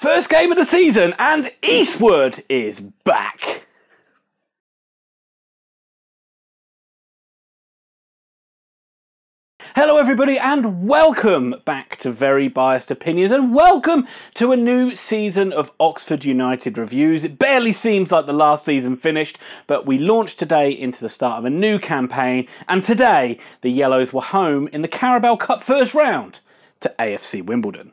First game of the season, and Eastwood is back. Hello everybody and welcome back to Very Biased Opinions and welcome to a new season of Oxford United Reviews. It barely seems like the last season finished, but we launched today into the start of a new campaign, and today the Yellows were home in the Carabao Cup first round to AFC Wimbledon.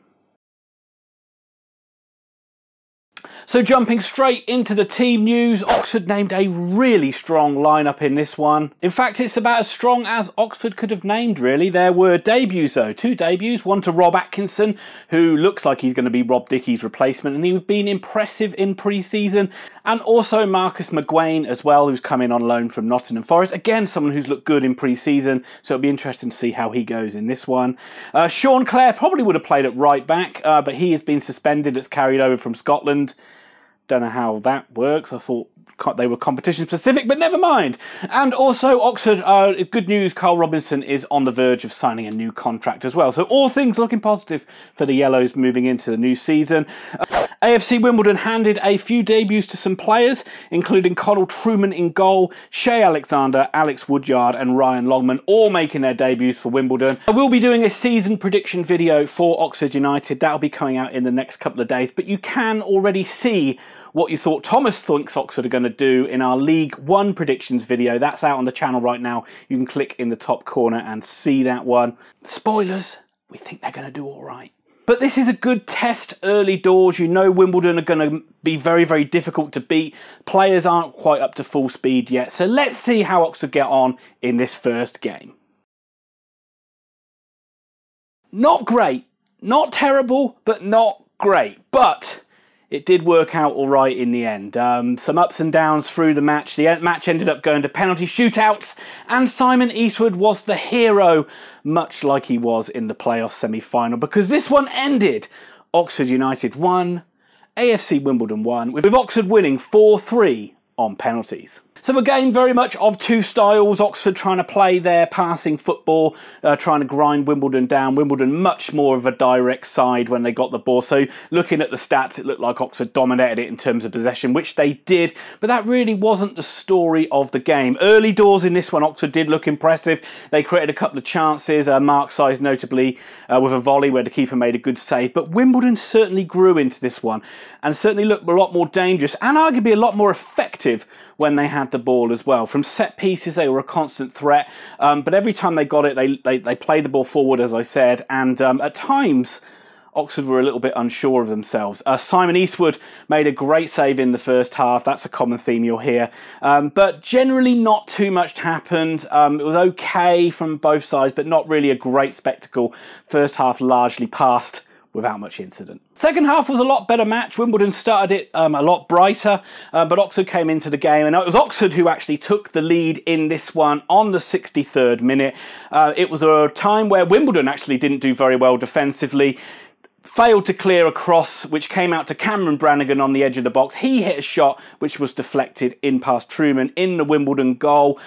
So jumping straight into the team news, Oxford named a really strong lineup in this one. In fact, it's about as strong as Oxford could have named, really. There were debuts though, two debuts, one to Rob Atkinson, who looks like he's going to be Rob Dickey's replacement, and he's been impressive in pre-season, and also Marcus McGuane as well, who's come in on loan from Nottingham Forest. Again, someone who's looked good in pre-season, so it'll be interesting to see how he goes in this one. Sean Clare probably would have played at right back, but he has been suspended. It's carried over from Scotland. Don't know how that works. I thought they were competition specific, but never mind. And also Oxford, good news, Carl Robinson is on the verge of signing a new contract as well. So all things looking positive for the Yellows moving into the new season. AFC Wimbledon handed a few debuts to some players, including Connell Truman in goal, Shea Alexander, Alex Woodyard and Ryan Longman, all making their debuts for Wimbledon. I will be doing a season prediction video for Oxford United. That'll be coming out in the next couple of days, but you can already see what you thought Thomas thinks Oxford are going to do in our League One predictions video. That's out on the channel right now. You can click in the top corner and see that one. Spoilers, we think they're going to do all right. But this is a good test early doors. You know Wimbledon are going to be very, very difficult to beat. Players aren't quite up to full speed yet. So let's see how Oxford get on in this first game. Not great. Not terrible, but not great. But it did work out all right in the end. Some ups and downs through the match. The match ended up going to penalty shootouts, and Simon Eastwood was the hero, much like he was in the playoff semi-final, because this one ended Oxford United 1, AFC Wimbledon 1, with Oxford winning 4-3 on penalties. So a game very much of two styles. Oxford trying to play their passing football, trying to grind Wimbledon down. Wimbledon much more of a direct side when they got the ball. So looking at the stats, it looked like Oxford dominated it in terms of possession, which they did. But that really wasn't the story of the game. Early doors in this one, Oxford did look impressive. They created a couple of chances, Mark Size notably with a volley where the keeper made a good save. But Wimbledon certainly grew into this one and certainly looked a lot more dangerous and arguably a lot more effective when they had the ball as well. From set pieces, they were a constant threat, but every time they got it, they played the ball forward, as I said, and at times Oxford were a little bit unsure of themselves. Simon Eastwood made a great save in the first half. That's a common theme you'll hear. But generally not too much happened. It was okay from both sides, but not really a great spectacle. First half largely passed without much incident. Second half was a lot better match. Wimbledon started it a lot brighter, but Oxford came into the game, and it was Oxford who actually took the lead in this one on the 63rd minute. It was a time where Wimbledon actually didn't do very well defensively, failed to clear a cross, which came out to Cameron Brannagan on the edge of the box. He hit a shot, which was deflected in past Truman in the Wimbledon goal.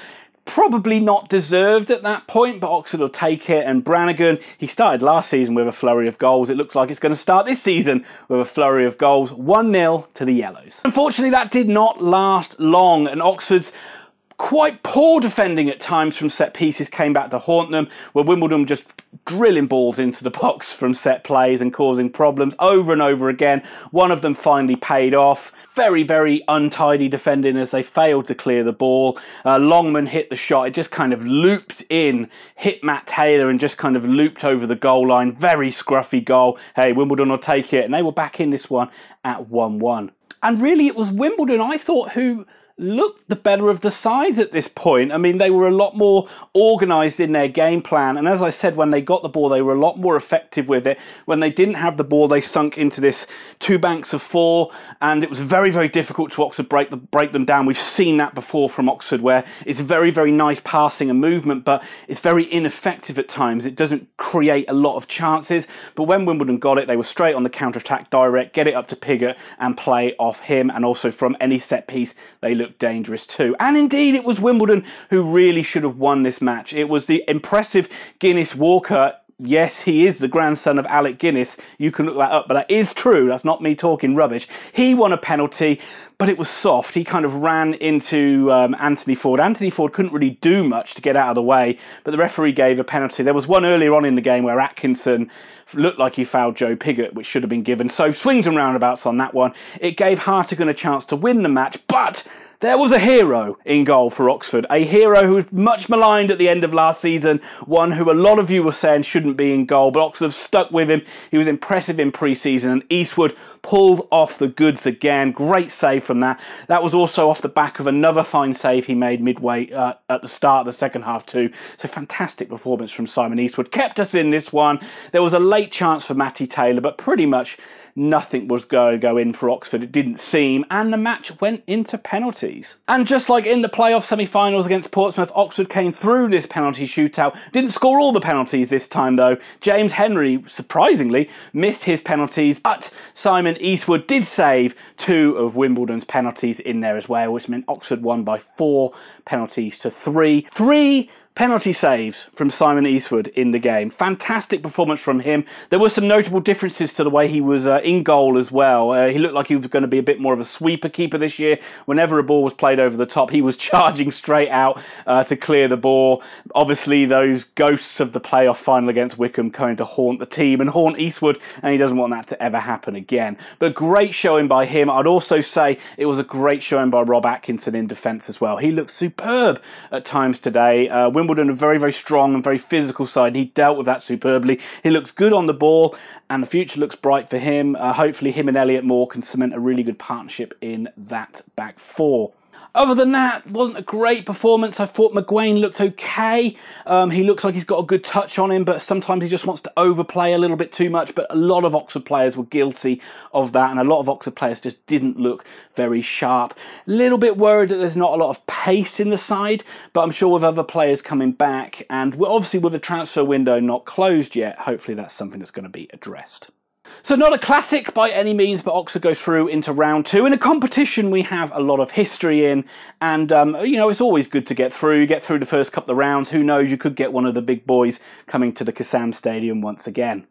Probably not deserved at that point, but Oxford will take it. And Brannagan, he started last season with a flurry of goals. It looks like it's going to start this season with a flurry of goals. 1-0 to the Yellows. Unfortunately, that did not last long, and Oxford's quite poor defending at times from set pieces came back to haunt them, where Wimbledon were just drilling balls into the box from set plays and causing problems over and over again. One of them finally paid off. Very, very untidy defending as they failed to clear the ball. Longman hit the shot. It just kind of looped in, hit Matt Taylor and just kind of looped over the goal line. Very scruffy goal. Hey, Wimbledon will take it. And they were back in this one at 1-1. And really it was Wimbledon, I thought, who looked the better of the sides at this point. I mean, they were a lot more organised in their game plan, and as I said, when they got the ball, they were a lot more effective with it. When they didn't have the ball, they sunk into this two banks of four, and it was very, very difficult to Oxford break them down. We've seen that before from Oxford, where it's very, very nice passing and movement, but it's very ineffective at times. It doesn't create a lot of chances, but when Wimbledon got it, they were straight on the counter-attack, direct, get it up to Piggott and play off him, and also from any set piece, they looked dangerous too. And indeed, it was Wimbledon who really should have won this match. It was the impressive Guinness Walker Yes, he is the grandson of Alec Guinness. You can look that up, but that is true. That's not me talking rubbish. He won a penalty, but it was soft. He kind of ran into Anthony Ford. Anthony Ford couldn't really do much to get out of the way, but the referee gave a penalty. There was one earlier on in the game where Atkinson looked like he fouled Joe Pigott, which should have been given. So swings and roundabouts on that one. It gave Hartigan a chance to win the match, but there was a hero in goal for Oxford, a hero who was much maligned at the end of last season, one who a lot of you were saying shouldn't be in goal, but Oxford have stuck with him. He was impressive in pre-season, and Eastwood pulled off the goods again. Great save from that. That was also off the back of another fine save he made midway at the start of the second half too. So fantastic performance from Simon Eastwood. Kept us in this one. There was a late chance for Matty Taylor, but pretty much nothing was going to go in for Oxford, it didn't seem, and the match went into penalties. And just like in the playoff semi-finals against Portsmouth, Oxford came through this penalty shootout. Didn't score all the penalties this time though. James Henry, surprisingly, missed his penalties, but Simon Eastwood did save 2 of Wimbledon's penalties in there as well, which meant Oxford won by 4 penalties to 3. 3 penalty saves from Simon Eastwood in the game. Fantastic performance from him. There were some notable differences to the way he was in goal as well. He looked like he was going to be a bit more of a sweeper keeper this year. Whenever a ball was played over the top, he was charging straight out to clear the ball. Obviously, those ghosts of the playoff final against Wycombe coming to haunt the team and haunt Eastwood, and he doesn't want that to ever happen again. But great showing by him. I'd also say it was a great showing by Rob Atkinson in defence as well. He looked superb at times today. Wimbledon, a very, very strong and very physical side. He dealt with that superbly. He looks good on the ball, and the future looks bright for him. Hopefully him and Elliot Moore can cement a really good partnership in that back four. Other than that, wasn't a great performance. I thought McGuane looked okay. He looks like he's got a good touch on him, but sometimes he just wants to overplay a little bit too much. But a lot of Oxford players were guilty of that, and a lot of Oxford players just didn't look very sharp. Little bit worried that there's not a lot of pace in the side, but I'm sure with other players coming back, and obviously with the transfer window not closed yet, hopefully that's something that's going to be addressed. So not a classic by any means, but Oxford go through into round 2 in a competition we have a lot of history in, and you know, it's always good to get through. You get through the first couple of rounds, who knows, you could get one of the big boys coming to the Kassam Stadium once again.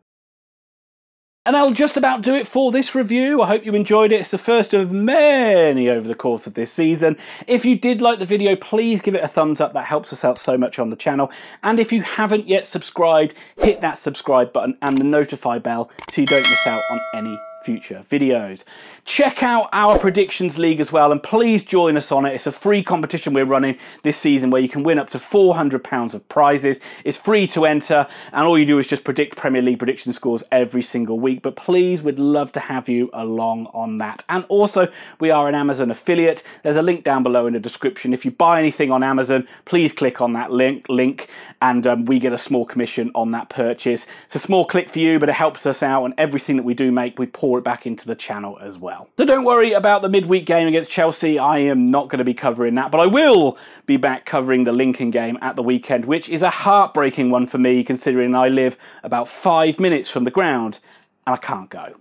And that'll just about do it for this review. I hope you enjoyed it. It's the first of many over the course of this season. If you did like the video, please give it a thumbs up. That helps us out so much on the channel. And if you haven't yet subscribed, hit that subscribe button and the notify bell so you don't miss out on any future videos. Check out our Predictions League as well, and please join us on it. It's a free competition we're running this season where you can win up to £400 of prizes. It's free to enter, and all you do is just predict Premier League prediction scores every single week. But please, we'd love to have you along on that. And also, we are an Amazon affiliate. There's a link down below in the description. If you buy anything on Amazon, please click on that link, and we get a small commission on that purchase. It's a small click for you, but it helps us out, and everything that we do make, we pour it back into the channel as well. So don't worry about the midweek game against Chelsea. I am not going to be covering that, but I will be back covering the Lincoln game at the weekend, which is a heartbreaking one for me, considering I live about 5 minutes from the ground and I can't go.